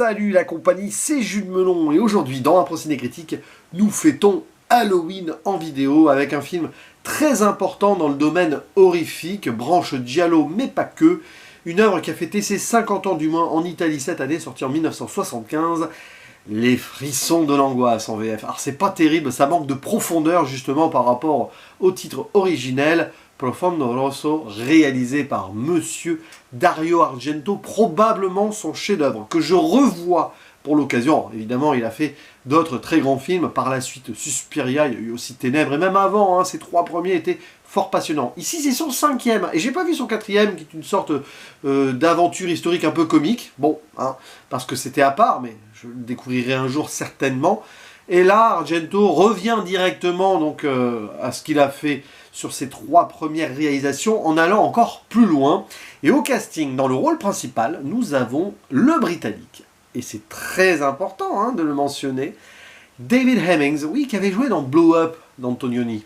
Salut la compagnie, c'est Jules Melon et aujourd'hui dans un procédé critique, nous fêtons Halloween en vidéo avec un film très important dans le domaine horrifique, branche giallo mais pas que, une œuvre qui a fêté ses 50 ans du moins en Italie cette année, sortie en 1975, Les frissons de l'angoisse en VF. Alors c'est pas terrible, ça manque de profondeur justement par rapport au titre originel, Profondo Rosso, réalisé par Monsieur Dario Argento, probablement son chef-d'œuvre, que je revois pour l'occasion. Évidemment, il a fait d'autres très grands films, par la suite Suspiria, il y a eu aussi Ténèbres, et même avant, ces trois premiers étaient fort passionnants. Ici, c'est son cinquième, et j'ai pas vu son quatrième, qui est une sorte d'aventure historique un peu comique, bon, parce que c'était à part, mais je le découvrirai un jour certainement. Et là, Argento revient directement donc, à ce qu'il a fait sur ses trois premières réalisations en allant encore plus loin. Et au casting, dans le rôle principal, nous avons le Britannique. Et c'est très important de le mentionner, David Hemmings, oui, qui avait joué dans Blow Up d'Antonioni.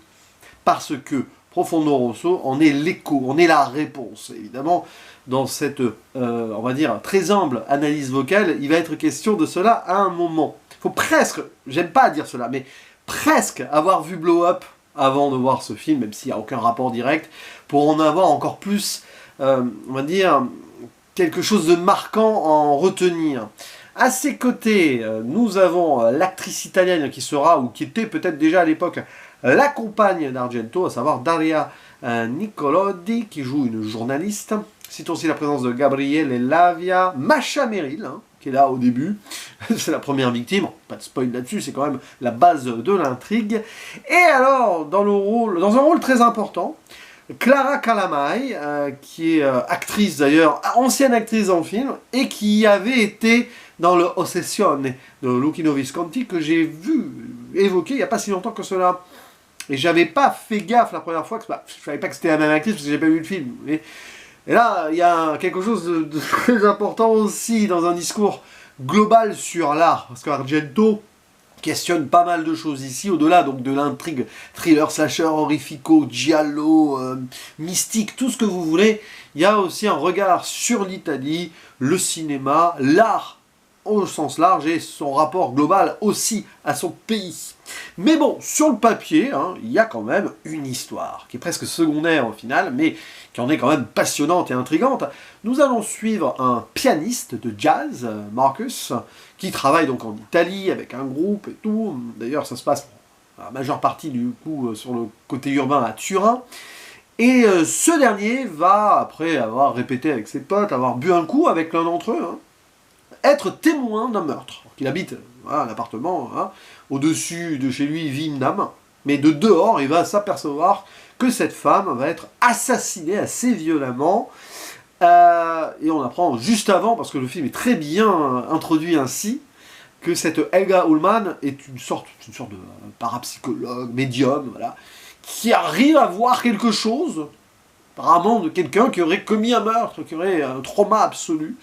Parce que Profondo Rosso en est l'écho, en est la réponse. Évidemment, dans cette, on va dire, très humble analyse vocale, il va être question de cela à un moment. Il faut presque, j'aime pas dire cela, mais presque avoir vu Blow Up avant de voir ce film, même s'il n'y a aucun rapport direct, pour en avoir encore plus, on va dire, quelque chose de marquant à en retenir. À ses côtés, nous avons l'actrice italienne qui sera, ou qui était peut-être déjà à l'époque, la compagne d'Argento, à savoir Daria Nicolodi, qui joue une journaliste. Citons aussi la présence de Gabriele Lavia, Masha Merrill, qui est là au début, c'est la première victime, pas de spoil là-dessus, c'est quand même la base de l'intrigue. Et alors, dans un rôle très important, Clara Calamai, qui est actrice d'ailleurs, ancienne actrice dans le film, et qui avait été dans le Ossessione de Luchino Visconti, que j'ai vu évoquer il n'y a pas si longtemps que cela. Et j'avais pas fait gaffe la première fois, je savais pas que c'était la même actrice parce que j'ai pas vu le film. Et là, il y a quelque chose de très important aussi dans un discours global sur l'art, parce qu'Argento questionne pas mal de choses ici, au-delà donc de l'intrigue thriller, slasher, horrifico, giallo, mystique, tout ce que vous voulez. Il y a aussi un regard sur l'Italie, le cinéma, l'art au sens large et son rapport global aussi à son pays. Mais bon, sur le papier, il y a quand même une histoire qui est presque secondaire au final, mais qui en est quand même passionnante et intrigante. Nous allons suivre un pianiste de jazz, Marcus, qui travaille donc en Italie avec un groupe et tout. D'ailleurs, ça se passe la majeure partie du coup sur le côté urbain à Turin. Et ce dernier va, après avoir répété avec ses potes, avoir bu un coup avec l'un d'entre eux, être témoin d'un meurtre. Il habite un appartement, au-dessus de chez lui vit une dame, mais de dehors, il va s'apercevoir que cette femme va être assassinée assez violemment. Et on apprend juste avant, parce que le film est très bien introduit ainsi, que cette Helga Ullmann est une sorte de parapsychologue, médium, voilà, qui arrive à voir quelque chose, apparemment de quelqu'un qui aurait commis un meurtre, qui aurait un trauma absolu.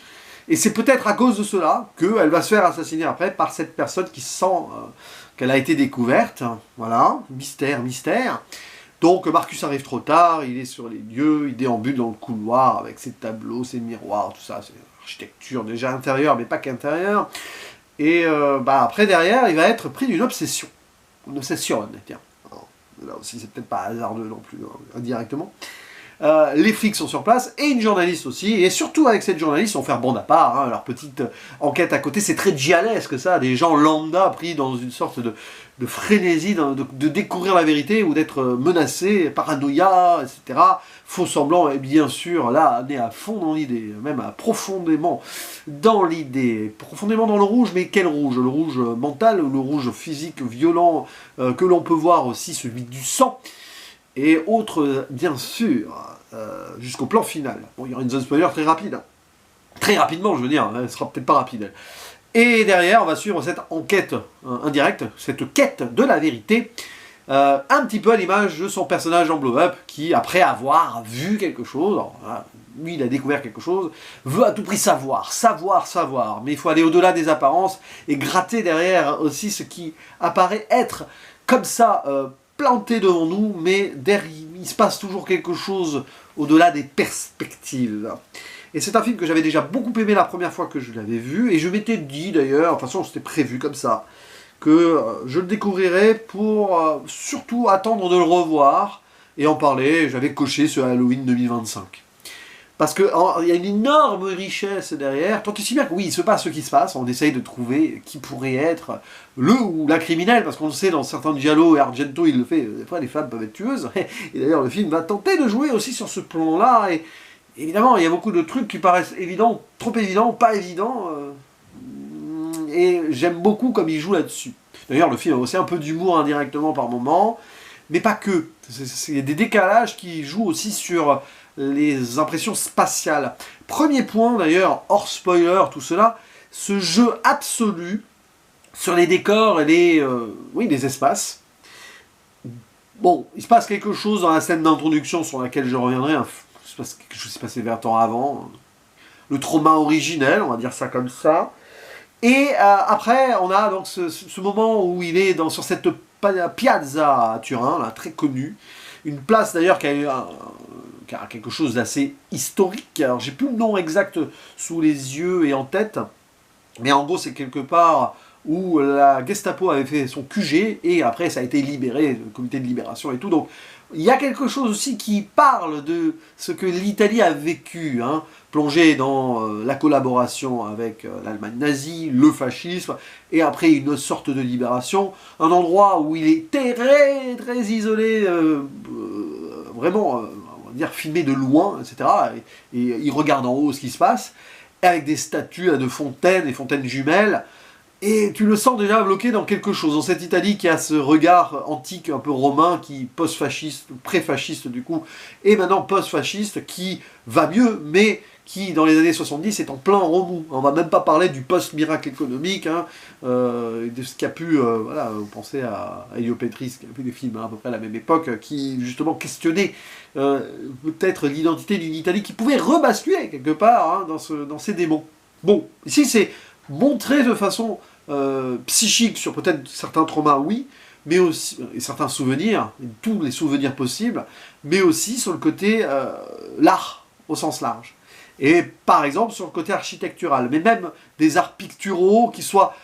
Et c'est peut-être à cause de cela qu'elle va se faire assassiner après par cette personne qui sent qu'elle a été découverte. Voilà, mystère, mystère. Donc Marcus arrive trop tard, il est sur les lieux, il déambule dans le couloir avec ses tableaux, ses miroirs, tout ça. C'est l'architecture déjà intérieure, mais pas qu'intérieure. Et après, derrière, il va être pris d'une obsession. Une obsession, tiens. Là aussi, c'est peut-être pas hasardeux non plus, indirectement. Les flics sont sur place, et une journaliste aussi, et surtout avec cette journaliste, ils vont faire bande à part, leur petite enquête à côté, c'est très gialesque ça, des gens lambda pris dans une sorte de frénésie de découvrir la vérité, ou d'être menacés, paranoïa, etc. Faux semblant, et bien sûr, là, on est à fond dans l'idée, même profondément dans l'idée, profondément dans le rouge, mais quel rouge? Le rouge mental, ou le rouge physique, violent, que l'on peut voir aussi, celui du sang, et autres, bien sûr, jusqu'au plan final. Bon, il y aura une zone spoiler très rapide. Très rapidement, je veux dire, elle sera peut-être pas rapide. Et derrière, on va suivre cette enquête indirecte, cette quête de la vérité, un petit peu à l'image de son personnage en Blow Up, qui, après avoir vu quelque chose, alors, lui il a découvert quelque chose, veut à tout prix savoir. Mais il faut aller au-delà des apparences, et gratter derrière aussi ce qui apparaît être, comme ça, planté devant nous, mais derrière, il se passe toujours quelque chose au-delà des perspectives. Et c'est un film que j'avais déjà beaucoup aimé la première fois que je l'avais vu, et je m'étais dit d'ailleurs, de toute façon c'était prévu comme ça, que je le découvrirais pour surtout attendre de le revoir et en parler. J'avais coché ce Halloween 2025. Parce qu'il y a une énorme richesse derrière, tant et si bien que oui, il se passe ce qui se passe, on essaye de trouver qui pourrait être le ou la criminelle, parce qu'on le sait dans certains Giallo et Argento, il le fait, des fois les femmes peuvent être tueuses, et d'ailleurs le film va tenter de jouer aussi sur ce plan-là, et évidemment il y a beaucoup de trucs qui paraissent évidents, trop évidents, pas évidents, et j'aime beaucoup comme il joue là-dessus. D'ailleurs le film a aussi un peu d'humour indirectement par moment, mais pas que, il y a des décalages qui jouent aussi sur les impressions spatiales. Premier point d'ailleurs, hors spoiler, tout cela, ce jeu absolu sur les décors et les espaces. Bon, il se passe quelque chose dans la scène d'introduction sur laquelle je reviendrai, quelque chose s'est passé 20 ans avant, le trauma originel, on va dire ça comme ça. Et après, on a donc ce moment où il est sur cette piazza à Turin, là, très connue, une place d'ailleurs qui a quelque chose d'assez historique. Alors j'ai plus le nom exact sous les yeux et en tête, mais en gros c'est quelque part où la Gestapo avait fait son QG et après ça a été libéré, le comité de libération et tout. Donc il y a quelque chose aussi qui parle de ce que l'Italie a vécu, hein, plongé dans la collaboration avec l'Allemagne nazie, le fascisme, et après une sorte de libération, un endroit où il est très très isolé, vraiment, on va dire filmé de loin, etc. Et il regarde en haut ce qui se passe, avec des statues de fontaines, des fontaines jumelles, et tu le sens déjà bloqué dans quelque chose, dans cette Italie qui a ce regard antique, un peu romain, qui post-fasciste, pré-fasciste du coup, et maintenant post-fasciste, qui va mieux, mais qui dans les années 70 est en plein remous. On va même pas parler du post-miracle économique, hein, de ce qu'a pu, penser à Elio Petris, qui a fait des films à peu près à la même époque, qui justement questionnait peut-être l'identité d'une Italie qui pouvait rebasculer quelque part, hein, dans ces démons. Bon, ici c'est montré de façon psychique sur peut-être certains traumas, oui, mais aussi, et certains souvenirs, tous les souvenirs possibles, mais aussi sur le côté l'art, au sens large. Et par exemple sur le côté architectural, mais même des arts picturaux qui soient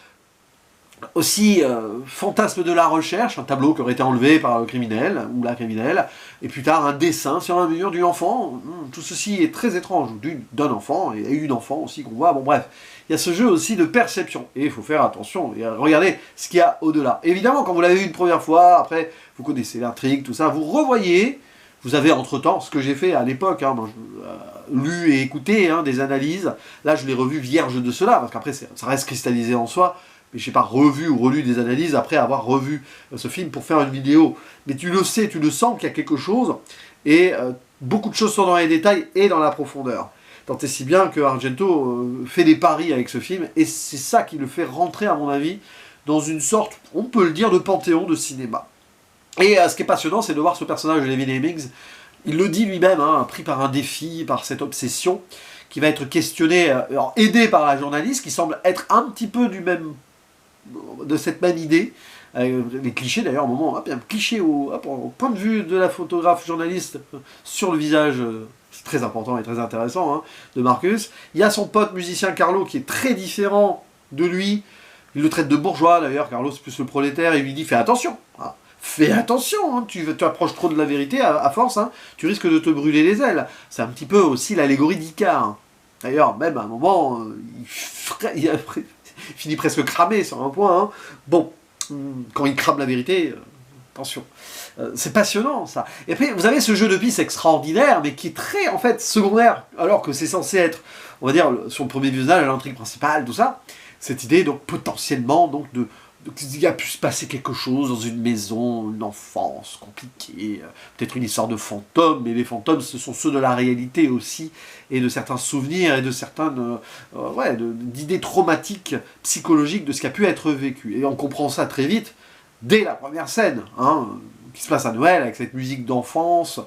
aussi fantasme de la recherche, un tableau qui aurait été enlevé par le criminel ou la criminelle, et plus tard un dessin sur un mur d'une enfant. Tout ceci est très étrange, d'un enfant, et une enfant aussi qu'on voit, bon bref. Il y a ce jeu aussi de perception, et il faut faire attention, et regardez ce qu'il y a au-delà. Évidemment, quand vous l'avez vu une première fois, après, vous connaissez l'intrigue, tout ça, vous revoyez, vous avez entre-temps, ce que j'ai fait à l'époque, hein, lu et écouté des analyses, là je l'ai revu vierge de cela, parce qu'après ça reste cristallisé en soi, mais je n'ai pas revu ou relu des analyses après avoir revu ce film pour faire une vidéo. Mais tu le sais, tu le sens qu'il y a quelque chose, et beaucoup de choses sont dans les détails et dans la profondeur. Tant et si bien que Argento fait des paris avec ce film, et c'est ça qui le fait rentrer, à mon avis, dans une sorte, on peut le dire, de panthéon de cinéma. Et ce qui est passionnant, c'est de voir ce personnage de David Hemmings, il le dit lui-même, hein, pris par un défi, par cette obsession, qui va être questionné, aidé par la journaliste, qui semble être un petit peu de cette même idée, les clichés d'ailleurs, au moment, un cliché au point de vue de la photographe journaliste sur le visage, c'est très important et très intéressant, hein, de Marcus. Il y a son pote musicien Carlo qui est très différent de lui, il le traite de bourgeois d'ailleurs, Carlo c'est plus le prolétaire, et il lui dit fais attention, hein. Fais attention, hein, tu approches trop de la vérité à force, hein, tu risques de te brûler les ailes. C'est un petit peu aussi l'allégorie d'Icare. Hein. D'ailleurs, même à un moment, il finit presque cramé sur un point. Hein. Bon, quand il crame la vérité, attention. C'est passionnant ça. Et après, vous avez ce jeu de pistes extraordinaire, mais qui est très en fait secondaire, alors que c'est censé être, on va dire, son premier visionnage, l'intrigue principale, tout ça. Cette idée, donc potentiellement, donc il a pu se passer quelque chose dans une maison, une enfance compliquée, peut-être une histoire de fantômes, mais les fantômes ce sont ceux de la réalité aussi, et de certains souvenirs, et de certaines d'idées traumatiques, psychologiques de ce qui a pu être vécu. Et on comprend ça très vite, dès la première scène, hein, qui se passe à Noël, avec cette musique d'enfance,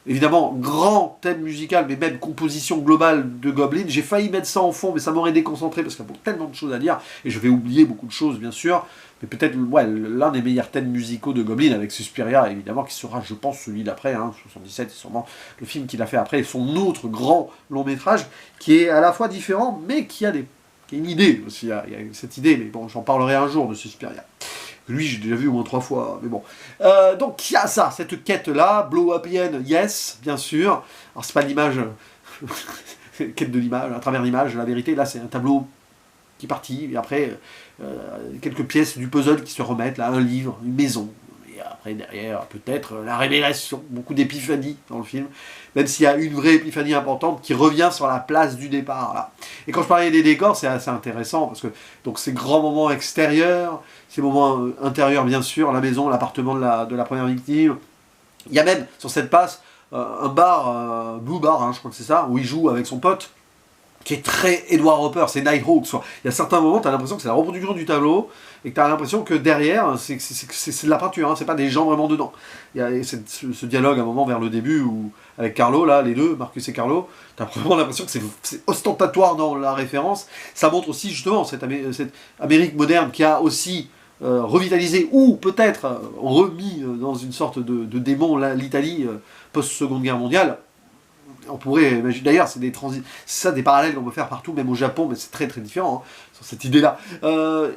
Évidemment, grand thème musical, mais même composition globale de Goblin. J'ai failli mettre ça en fond, mais ça m'aurait déconcentré parce qu'il y a tellement de choses à dire, et je vais oublier beaucoup de choses, bien sûr. Mais peut-être ouais, l'un des meilleurs thèmes musicaux de Goblin, avec Suspiria, évidemment, qui sera, je pense, celui d'après, 77, c'est sûrement le film qu'il a fait après, son autre grand long-métrage, qui est à la fois différent, mais qui a une idée aussi. Il y a cette idée, mais bon, j'en parlerai un jour de Suspiria. Lui, j'ai déjà vu au moins 3 fois, mais bon. Donc, il y a ça, cette quête-là, Blow Up Yen, yes, bien sûr. Alors, c'est pas l'image, quête de l'image, à travers l'image, la vérité, là, c'est un tableau qui est parti, et après, quelques pièces du puzzle qui se remettent, là, un livre, une maison. Et après, derrière, peut-être la révélation, beaucoup d'épiphanies dans le film, même s'il y a une vraie épiphanie importante qui revient sur la place du départ. Là. Et quand je parlais des décors, c'est assez intéressant, parce que donc ces grands moments extérieurs, ces moments intérieurs, bien sûr, la maison, l'appartement de la première victime. Il y a même, sur cette place, un bar, Blue Bar, je crois que c'est ça, où il joue avec son pote, qui est très Edward Hopper, c'est Nighthawk. Il y a certains moments, tu as l'impression que c'est la reproduction du tableau, et que tu as l'impression que derrière, c'est de la peinture, c'est pas des gens vraiment dedans. Il y a ce dialogue à un moment vers le début, où, avec Carlo, là, les deux, Marcus et Carlo, tu as vraiment l'impression que c'est ostentatoire dans la référence. Ça montre aussi, justement, cette Amérique moderne qui a aussi revitalisé, ou peut-être remis dans une sorte de démon l'Italie post-seconde guerre mondiale. On pourrait imaginer, d'ailleurs, c'est ça des parallèles qu'on peut faire partout, même au Japon, mais c'est très très différent, sur cette idée-là.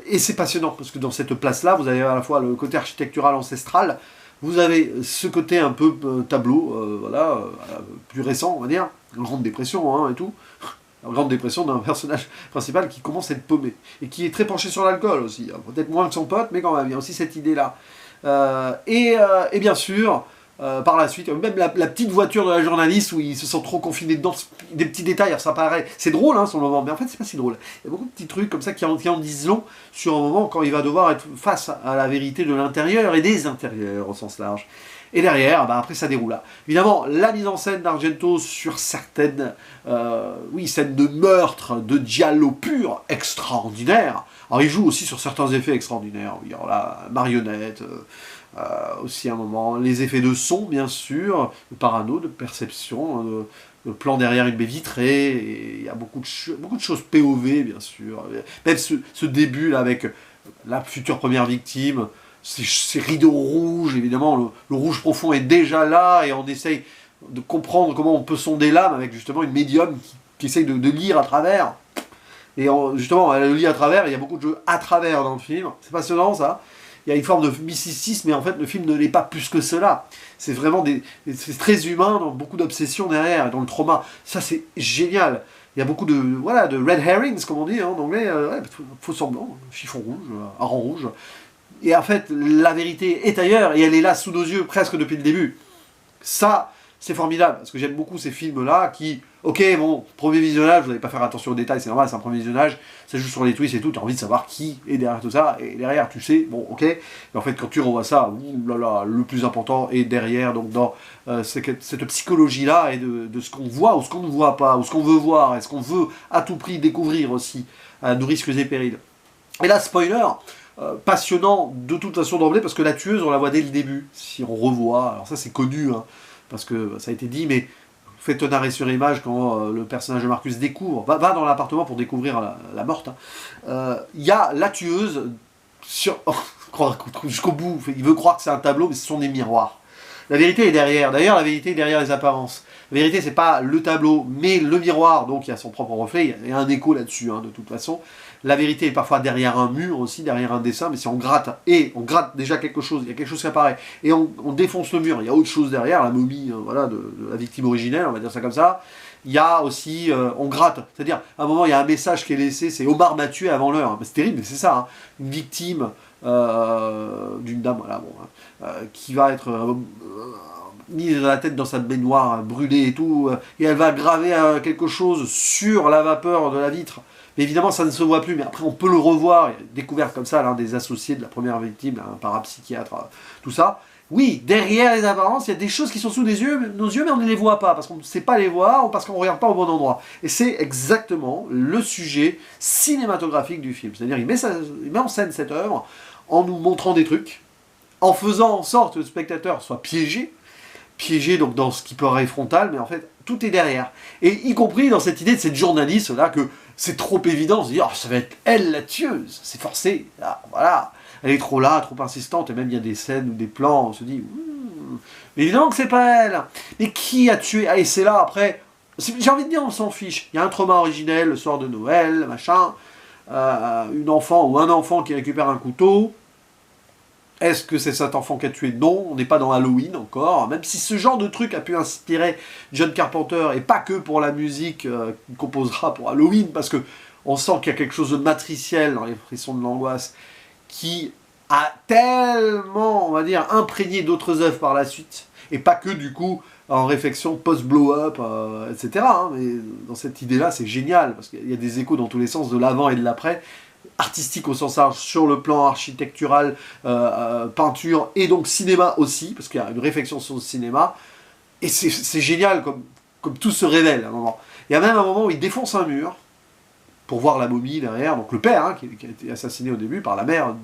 Et c'est passionnant, parce que dans cette place-là, vous avez à la fois le côté architectural ancestral, vous avez ce côté un peu tableau, plus récent, on va dire, Grande Dépression, et tout. La Grande Dépression d'un personnage principal qui commence à être paumé, et qui est très penché sur l'alcool aussi, peut-être moins que son pote, mais quand même, il y a aussi cette idée-là. Et bien sûr, par la suite, même la petite voiture de la journaliste où ils se sont trop confinés dedans, des petits détails, alors ça paraît, c'est drôle sur le moment, mais en fait c'est pas si drôle. Il y a beaucoup de petits trucs comme ça qui en disent long sur un moment quand il va devoir être face à la vérité de l'intérieur et des intérieurs au sens large. Et derrière, après ça déroule là. Évidemment, la mise en scène d'Argento sur certaines scènes de meurtre, de giallo pur, extraordinaire. Alors il joue aussi sur certains effets extraordinaires. Il y a la marionnette, aussi à un moment, les effets de son, bien sûr, de parano, de perception, le plan derrière une baie vitrée, et il y a beaucoup de choses POV, bien sûr. Même ce début là avec la future première victime, ces rideaux rouges, évidemment, le rouge profond est déjà là, et on essaye de comprendre comment on peut sonder l'âme avec justement une médium qui essaye de lire à travers. Et justement, elle le lit à travers, et il y a beaucoup de jeux à travers dans le film. C'est passionnant, ça. Il y a une forme de mysticisme, mais en fait, le film ne l'est pas plus que cela. C'est vraiment c'est très humain, dans beaucoup d'obsessions derrière, dans le trauma. Ça, c'est génial. Il y a beaucoup de red herrings, comme on dit en anglais, faux semblants, chiffon rouge, hareng rouge. Et en fait, la vérité est ailleurs, et elle est là sous nos yeux presque depuis le début. Ça, c'est formidable, parce que j'aime beaucoup ces films-là qui, ok, bon, premier visionnage, vous n'allez pas faire attention aux détails, c'est normal, c'est un premier visionnage, ça joue sur les twists et tout, tu as envie de savoir qui est derrière tout ça, et derrière, tu sais, bon, ok, mais en fait, quand tu revois ça, le plus important est derrière, donc dans cette psychologie-là, et de ce qu'on voit, ou ce qu'on ne voit pas, ou ce qu'on veut voir, et ce qu'on veut à tout prix découvrir aussi, à nos risques et périls. Et là, spoiler, passionnant de toute façon d'emblée, parce que la tueuse, on la voit dès le début, si on revoit, alors ça c'est connu, parce que ça a été dit, mais faites un arrêt sur image quand le personnage de Marcus découvre, va dans l'appartement pour découvrir la morte, il y a la tueuse, jusqu'au bout, il veut croire que c'est un tableau, mais ce sont des miroirs. La vérité est derrière, d'ailleurs la vérité est derrière les apparences. La vérité c'est pas le tableau, mais le miroir, donc il y a son propre reflet, il y a un écho là-dessus, de toute façon. La vérité est parfois derrière un mur aussi, derrière un dessin, mais si on gratte, et on gratte déjà quelque chose, il y a quelque chose qui apparaît, et on défonce le mur, il y a autre chose derrière, la momie de la victime originelle, on va dire ça comme ça. Il y a aussi, on gratte, c'est-à-dire, à un moment, il y a un message qui est laissé, c'est Omar m'a tué avant l'heure. C'est terrible, mais c'est ça, une victime d'une dame, qui va être mise la tête dans sa baignoire, brûlée et tout, et elle va graver quelque chose sur la vapeur de la vitre. Mais évidemment, ça ne se voit plus, mais après, on peut le revoir, découvert comme ça, l'un des associés de la première victime, un parapsychiatre, tout ça. Oui, derrière les apparences, il y a des choses qui sont sous nos yeux, mais on ne les voit pas, parce qu'on ne sait pas les voir, ou parce qu'on ne regarde pas au bon endroit. Et c'est exactement le sujet cinématographique du film. C'est-à-dire, il met en scène cette œuvre en nous montrant des trucs, en faisant en sorte que le spectateur soit piégé, piégé donc, dans ce qui paraît frontal, mais en fait, tout est derrière. Et y compris dans cette idée de cette journaliste-là, que c'est trop évident, de se dire, oh, ça va être elle la tueuse, c'est forcé, là, voilà. Elle est trop là, trop insistante, et même il y a des scènes ou des plans, on se dit, mais évidemment que c'est pas elle. Mais qui a tué? Ah, et c'est là, après, j'ai envie de dire, on s'en fiche. Il y a un trauma originel, le soir de Noël, machin, une enfant ou un enfant qui récupère un couteau. Est-ce que c'est cet enfant qui a tué? Non, on n'est pas dans Halloween encore, même si ce genre de truc a pu inspirer John Carpenter, et pas que pour la musique qu'il composera pour Halloween, parce que on sent qu'il y a quelque chose de matriciel dans les frissons de l'angoisse, qui a tellement, on va dire, imprégné d'autres œuvres par la suite, et pas que du coup en réflexion post-blow-up, etc. Hein, mais dans cette idée-là, c'est génial, parce qu'il y a des échos dans tous les sens, de l'avant et de l'après, artistique au sens large, sur le plan architectural, peinture, et donc cinéma aussi, parce qu'il y a une réflexion sur le cinéma, et c'est génial comme tout se révèle à un moment. Il y a même un moment où il défonce un mur, pour voir la momie derrière, donc le père, hein, qui a été assassiné au début par la mère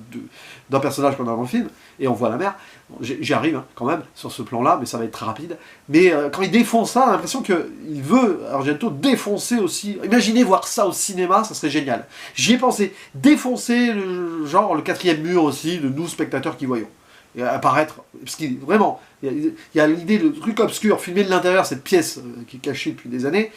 d'un personnage qu'on a dans le film, et on voit la mère. J'y arrive hein, quand même sur ce plan-là, mais ça va être très rapide. Mais quand il défonce ça, on a l'impression qu'il veut, Argento, défoncer aussi. Imaginez voir ça au cinéma, ça serait génial. J'y ai pensé, défoncer le quatrième mur aussi, de nous spectateurs qui voyons. Et apparaître, parce qu'il vraiment, il y a l'idée de truc obscur, filmer de l'intérieur cette pièce qui est cachée depuis des années.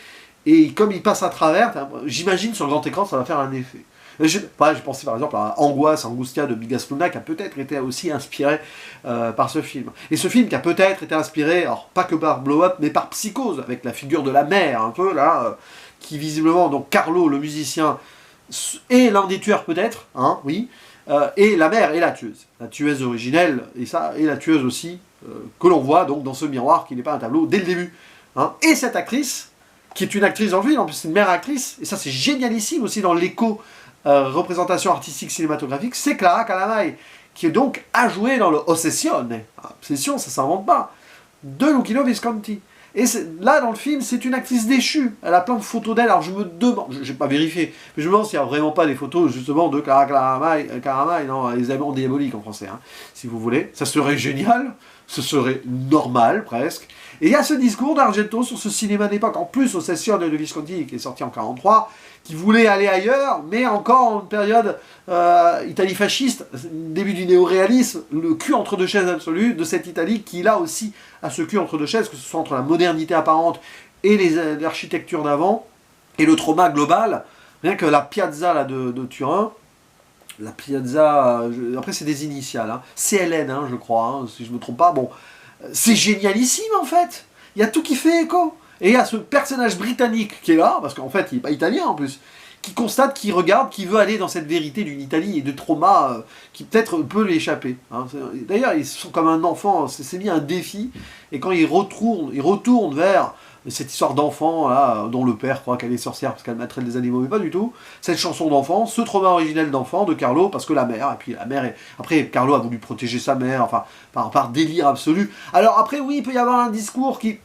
Et comme il passe à travers, j'imagine sur le grand écran, ça va faire un effet. J'ai pensé par exemple à Angoisse, Angustia de Bigas Luna, qui a peut-être été aussi inspiré par ce film. Et ce film qui a peut-être été inspiré, alors pas que par Blow Up, mais par Psychose, avec la figure de la mère, un peu là, qui visiblement, donc Carlo, le musicien, est l'un des tueurs peut-être, hein, oui, et la mère est la tueuse originelle, et la tueuse aussi, que l'on voit donc dans ce miroir qui n'est pas un tableau dès le début. Hein. Et cette actrice, qui est une actrice dans le film, en plus c'est une mère actrice, et ça c'est génialissime aussi dans l'éco-représentation artistique cinématographique, c'est Clara Calamai, qui donc a joué dans le Ossessione, Obsession, ça s'invente pas, de Luchino Visconti. Et là dans le film, c'est une actrice déchue, elle a plein de photos d'elle, alors je me demande, je n'ai pas vérifié, mais je me demande s'il n'y a vraiment pas des photos justement de Clara Calamai, non, les amants diaboliques en français, hein, si vous voulez, ça serait génial, ce serait normal presque. Et il y a ce discours d'Argento sur ce cinéma d'époque, en plus au Session de Visconti, qui est sorti en 1943, qui voulait aller ailleurs, mais encore en une période Italie fasciste, début du néoréalisme, le cul entre deux chaises absolu de cette Italie qui là aussi a ce cul entre deux chaises, que ce soit entre la modernité apparente et l'architecture d'avant, et le trauma global. Rien que la piazza là, de Turin, la piazza, après c'est des initiales, hein, CLN hein, je crois, hein, si je ne me trompe pas, bon... C'est génialissime en fait. Il y a tout qui fait écho. Et il y a ce personnage britannique qui est là, parce qu'en fait il n'est pas italien en plus, qui constate, qui regarde, qui veut aller dans cette vérité d'une Italie et de trauma qui peut-être peut lui échapper. Hein. D'ailleurs ils sont comme un enfant, c'est mis un défi, et quand il retourne vers cette histoire d'enfant là, dont le père croit qu'elle est sorcière parce qu'elle maltraite des animaux, mais pas du tout, cette chanson d'enfant, ce trauma originel d'enfant de Carlo, parce que la mère, et puis la mère, après Carlo a voulu protéger sa mère, enfin, par délire absolu. Alors après oui, il peut y avoir un discours qui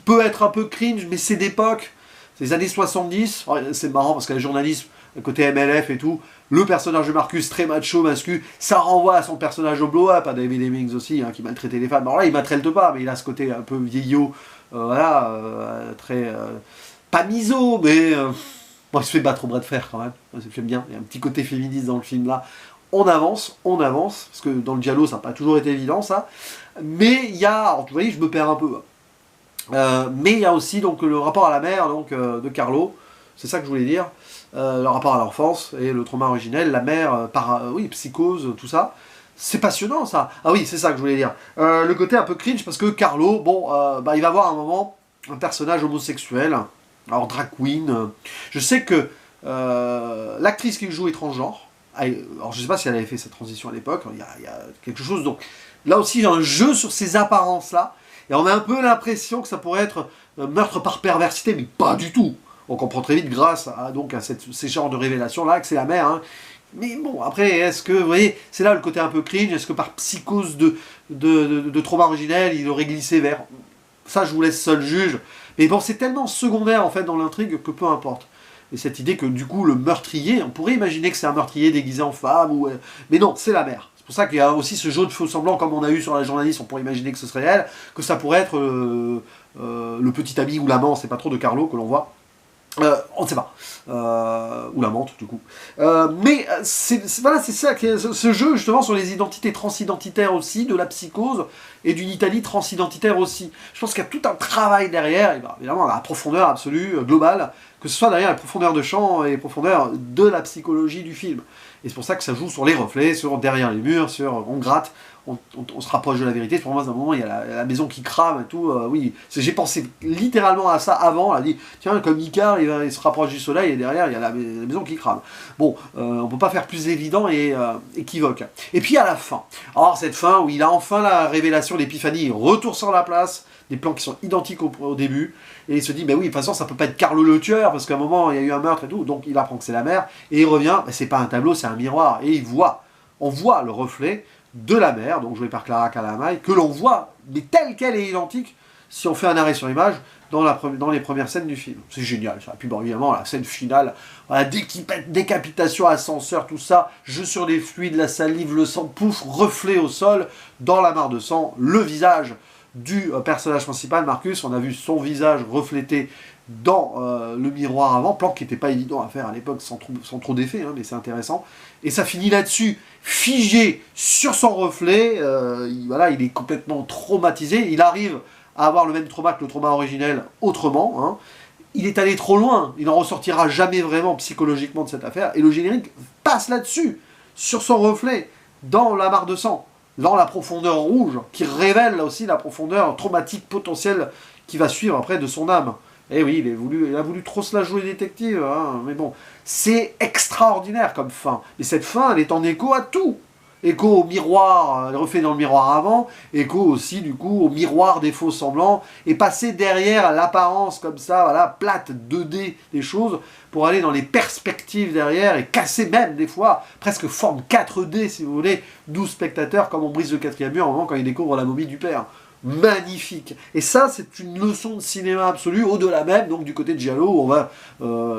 peut être un peu cringe, mais c'est d'époque, c'est les années 70, c'est marrant parce que les journalistes, côté MLF et tout, le personnage de Marcus, très macho, masculin, ça renvoie à son personnage au blow-up, à David Hemmings aussi, hein, qui maltraitait les femmes. Alors là, il maltraite pas, mais il a ce côté un peu vieillot, voilà, très... pas miso, mais... bon, il se fait battre au bras de fer quand même, j'aime bien, il y a un petit côté féministe dans le film là. On avance, parce que dans le giallo, ça n'a pas toujours été évident, ça. Mais il y a... Alors, vous voyez, je me perds un peu. Mais il y a aussi donc, le rapport à la mère donc, de Carlo, c'est ça que je voulais dire. Le rapport à l'enfance et le trauma originel, la mère, oui, psychose, tout ça. C'est passionnant ça. Ah oui, c'est ça que je voulais dire. Le côté un peu cringe parce que Carlo, bon, il va avoir un moment un personnage homosexuel, alors drag queen. Je sais que l'actrice qui joue est transgenre. Alors je sais pas si elle avait fait cette transition à l'époque, il y a quelque chose. Donc là aussi, il y a un jeu sur ces apparences-là. Et on a un peu l'impression que ça pourrait être meurtre par perversité, mais pas du tout. On comprend très vite grâce à ces genres de révélations-là que c'est la mère. Hein. Mais bon, après, est-ce que, vous voyez, c'est là le côté un peu cringe, est-ce que par psychose de trauma originel, il aurait glissé vers... Ça, je vous laisse seul juge. Mais bon, c'est tellement secondaire, en fait, dans l'intrigue, que peu importe. Et cette idée que, du coup, le meurtrier, on pourrait imaginer que c'est un meurtrier déguisé en femme, ou... mais non, c'est la mère. pour ça qu'il y a aussi ce jeu de faux semblant, comme on a eu sur la journaliste, on pourrait imaginer que ce serait elle, que ça pourrait être le petit ami ou l'amant, c'est pas trop, de Carlo que l'on voit. On ne sait pas. Ou la menthe, du coup. Mais voilà, c'est ça, ce jeu, justement, sur les identités transidentitaires aussi, de la psychose, et d'une Italie transidentitaire aussi. Je pense qu'il y a tout un travail derrière, et ben, évidemment, la profondeur absolue, globale, que ce soit derrière la profondeur de champ et les profondeurs de la psychologie du film. Et c'est pour ça que ça joue sur les reflets, sur derrière les murs, sur on gratte, on se rapproche de la vérité. Pour moi, à un moment, il y a la maison qui crame et tout. Oui, j'ai pensé littéralement à ça avant. On a dit, tiens, comme Icare, il se rapproche du soleil et derrière, il y a la maison qui crame. Bon, on peut pas faire plus évident et équivoque. Et puis à la fin. Alors, cette fin où il a enfin la révélation, l'épiphanie, il retourne sur la place, des plans qui sont identiques au début, et il se dit, mais oui, de toute façon, ça peut pas être Carlo le tueur, parce qu'à un moment, il y a eu un meurtre et tout, donc il apprend que c'est la mère, et il revient, c'est pas un tableau, c'est un miroir, et on voit le reflet de la mère, donc jouée par Clara Calamai, que l'on voit, mais telle qu'elle est identique, si on fait un arrêt sur image, dans les premières scènes du film. C'est génial, ça. Et puis bon, évidemment, la scène finale, voilà, décapitation, ascenseur, tout ça, jeu sur les fluides, la salive, le sang, pouf, reflet au sol, dans la mare de sang, le visage du personnage principal, Marcus. On a vu son visage reflété dans le miroir avant, plan qui n'était pas évident à faire à l'époque sans trop d'effets, hein, mais c'est intéressant. Et ça finit là-dessus, figé sur son reflet, il est complètement traumatisé, il arrive à avoir le même trauma que le trauma originel autrement, hein. Il est allé trop loin, il n'en ressortira jamais vraiment psychologiquement de cette affaire, et le générique passe là-dessus, sur son reflet, dans la mare de sang, dans la profondeur rouge, qui révèle là aussi la profondeur traumatique potentielle qui va suivre après de son âme. Eh oui, il a voulu trop se la jouer détective, hein, mais bon, c'est extraordinaire comme fin. Et cette fin, elle est en écho à tout. Écho au miroir, elle refait dans le miroir avant, écho aussi du coup au miroir des faux semblants, et passer derrière l'apparence comme ça, voilà, plate 2D des choses, pour aller dans les perspectives derrière, et casser même des fois, presque forme 4D si vous voulez, 12 spectateurs comme on brise le quatrième mur au moment quand il découvre la momie du père. Magnifique. Et ça, c'est une leçon de cinéma absolue, au-delà même, donc du côté de Giallo, où on va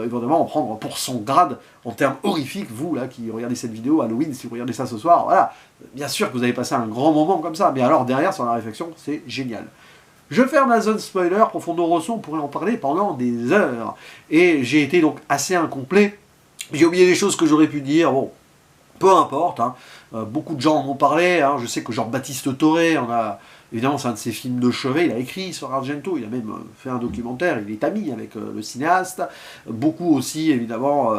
évidemment en prendre pour son grade, en termes horrifiques, vous, là, qui regardez cette vidéo, Halloween, si vous regardez ça ce soir, voilà, bien sûr que vous avez passé un grand moment comme ça, mais alors derrière, sur la réflexion, c'est génial. Je ferme la zone spoiler, Profondo Rosso, on pourrait en parler pendant des heures, et j'ai été donc assez incomplet, j'ai oublié des choses que j'aurais pu dire, bon, peu importe, hein. Beaucoup de gens en ont parlé, hein. Je sais que Jean-Baptiste Toré, évidemment c'est un de ses films de chevet, il a écrit sur Argento, il a même fait un documentaire, il est ami avec le cinéaste, beaucoup aussi évidemment,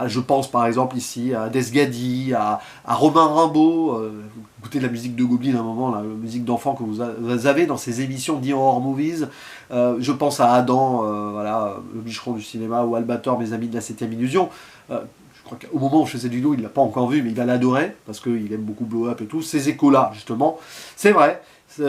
je pense par exemple ici à Desgadi, à Romain Rimbaud, vous écoutez de la musique de Goblin à un moment, la musique d'enfant que vous avez dans ces émissions d'Horror Movies, je pense à Adam, voilà, le bicheron du cinéma, ou Albator, mes amis de la 7ème illusion. Au moment où je faisais du dos, il ne l'a pas encore vu, mais il va l'adorer, parce qu'il aime beaucoup Blow Up et tout. Ces échos-là, justement, c'est vrai.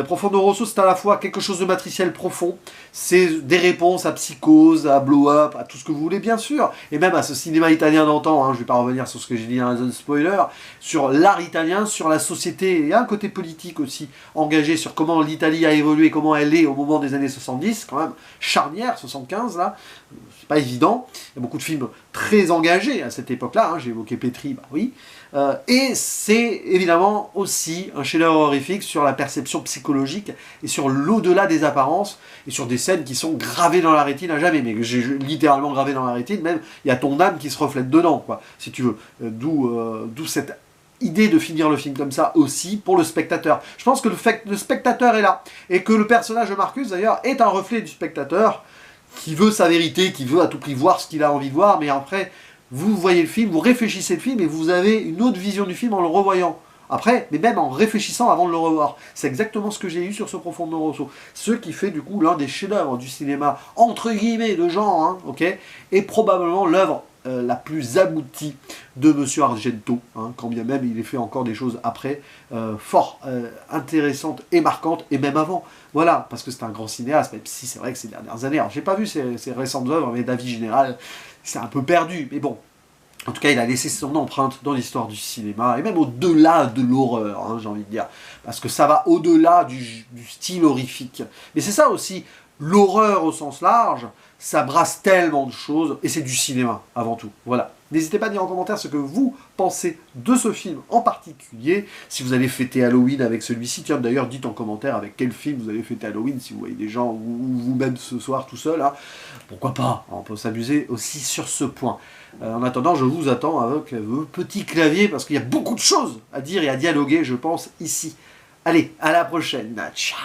Profondo Rosso, c'est à la fois quelque chose de matriciel profond, c'est des réponses à Psychose, à Blow Up, à tout ce que vous voulez, bien sûr, et même à ce cinéma italien d'antan, hein, je ne vais pas revenir sur ce que j'ai dit dans la zone spoiler, sur l'art italien, sur la société, et un côté politique aussi, engagé sur comment l'Italie a évolué, comment elle est au moment des années 70, quand même, charnière, 75, là, c'est pas évident, il y a beaucoup de films très engagés à cette époque-là, hein, j'ai évoqué Petri, bah oui, et c'est évidemment aussi un chef-d'œuvre horrifique sur la perception psychologique et sur l'au-delà des apparences et sur des scènes qui sont gravées dans la rétine à jamais, mais que j'ai littéralement gravées dans la rétine, même il y a ton âme qui se reflète dedans, quoi, si tu veux. D'où cette idée de finir le film comme ça aussi pour le spectateur. Je pense que le spectateur est là et que le personnage de Marcus d'ailleurs est un reflet du spectateur qui veut sa vérité, qui veut à tout prix voir ce qu'il a envie de voir, mais après vous voyez le film, vous réfléchissez le film et vous avez une autre vision du film en le revoyant. Après, mais même en réfléchissant avant de le revoir. C'est exactement ce que j'ai eu sur ce Profondo Rosso. Ce qui fait du coup l'un des chefs-d'œuvre du cinéma, entre guillemets, de genre, hein, ok, et probablement l'œuvre la plus aboutie de Monsieur Argento, hein, quand bien même il ait fait encore des choses après, fort intéressantes et marquantes, et même avant. Voilà, parce que c'est un grand cinéaste, même si c'est vrai que ces dernières années, alors j'ai pas vu ses récentes œuvres, mais d'avis général, c'est un peu perdu, mais bon. En tout cas, il a laissé son empreinte dans l'histoire du cinéma, et même au-delà de l'horreur, hein, j'ai envie de dire. Parce que ça va au-delà du style horrifique. Mais c'est ça aussi, l'horreur au sens large, ça brasse tellement de choses, et c'est du cinéma, avant tout. Voilà. N'hésitez pas à dire en commentaire ce que vous pensez de ce film en particulier. Si vous allez fêter Halloween avec celui-ci, tiens, d'ailleurs, dites en commentaire avec quel film vous allez fêter Halloween, si vous voyez des gens, ou vous-même ce soir tout seul, hein. Pourquoi pas, on peut s'amuser aussi sur ce point. En attendant, je vous attends avec vos petits claviers, parce qu'il y a beaucoup de choses à dire et à dialoguer, je pense, ici. Allez, à la prochaine. Ciao.